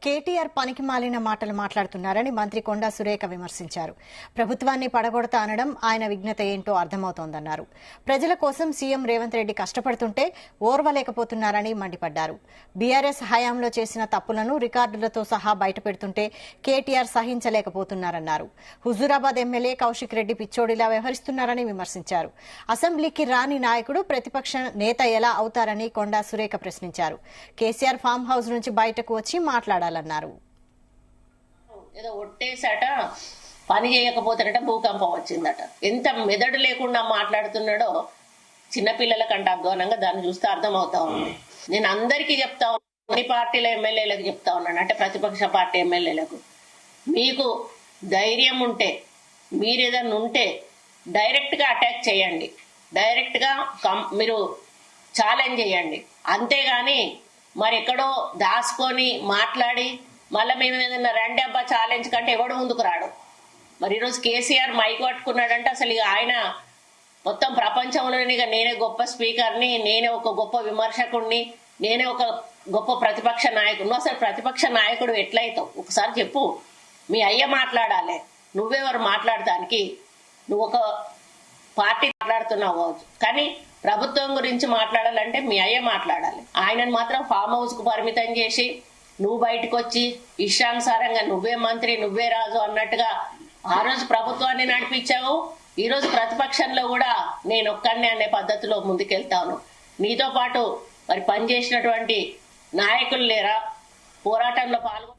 కేటీఆర్ పనికి మాలిన మాటలు మాట్లాడుతున్నారని మంత్రి కొండా సురేఖ విమర్శించారు. ప్రభుత్వాన్ని పడగొడతా అనడం ఆయన విఘ్నత ఏంటో అర్థమవుతోందన్నారు. ప్రజల కోసం సీఎం రేవంత్ రెడ్డి కష్టపడుతుంటే ఓర్వలేకపోతున్నారని మండిపడ్డారు. బీఆర్ఎస్ హయాంలో చేసిన తప్పులను రికార్డులతో సహా బయటపెడుతుంటే కేటీఆర్ సహించలేకపోతున్నారన్నారు. హుజూరాబాద్ ఎమ్మెల్యే కౌశిక్ రెడ్డి పిచ్చోడిలా వ్యవహరిస్తున్నారని విమర్శించారు. అసెంబ్లీకి రాని నాయకుడు ప్రతిపక్ష నేత ఎలా అవుతారని కొండా సురేఖ ప్రశ్నించారు. కేసీఆర్ ఫామ్ హౌస్ నుంచి బయటకు వచ్చి మాట్లాడాలన్నారు. ఏదో ఒట్టేసాట పని చేయకపోతేనట భూకంపం వచ్చిందట. ఎంత మెదడు లేకుండా మాట్లాడుతున్నాడో చిన్నపిల్లలకంటే అధ్వానంగా దాన్ని చూస్తే అర్థమవుతా ఉంది. నేను అందరికీ చెప్తా ఉన్నాను, అన్ని పార్టీల ఎమ్మెల్యేలకు చెప్తా ఉన్నాను, అంటే ప్రతిపక్ష పార్టీ ఎమ్మెల్యేలకు, మీకు ధైర్యం ఉంటే మీరేదన్నా ఉంటే డైరెక్ట్ గా అటాక్ చేయండి, డైరెక్ట్ గా మీరు ఛాలెంజ్ చేయండి. అంతేగాని మరి ఎక్కడో దాచుకొని మాట్లాడి మళ్ళీ మేము ఏదన్నా రండి అబ్బా ఛాలెంజ్ కంటే ఎవడు ముందుకు రాడు. మరి ఈరోజు కేసీఆర్ మైక్ పట్టుకున్నాడంటే అసలు ఇక ఆయన మొత్తం ప్రపంచంలోని ఇక నేనే గొప్ప స్పీకర్ని, నేనే ఒక గొప్ప విమర్శకుడిని, నేనే ఒక గొప్ప ప్రతిపక్ష నాయకుడు. అసలు ప్రతిపక్ష నాయకుడు ఎట్లయితావు ఒకసారి చెప్పు. మీ అయ్య మాట్లాడాలి, నువ్వెవరు మాట్లాడటానికి? నువ్వు ఒక పార్టీ మాట్లాడుతున్నావు కానీ ప్రభుత్వం గురించి మాట్లాడాలంటే మీ అయ్య మాట్లాడాలి. ఆయనను మాత్రం ఫామ్ హౌస్ కు పరిమితం చేసి నువ్వు బయటకు వచ్చి ఇష్టానుసారంగా నువ్వే మంత్రి నువ్వే రాజు అన్నట్టుగా ఆ రోజు ప్రభుత్వాన్ని నడిపించావు. ఈ రోజు ప్రతిపక్షంలో కూడా నేను ఒక్కడినే అనే పద్ధతిలో ముందుకెళ్తాను. నీతో పాటు మరి పనిచేసినటువంటి నాయకులు లేరా? పోరాటంలో పాల్గొ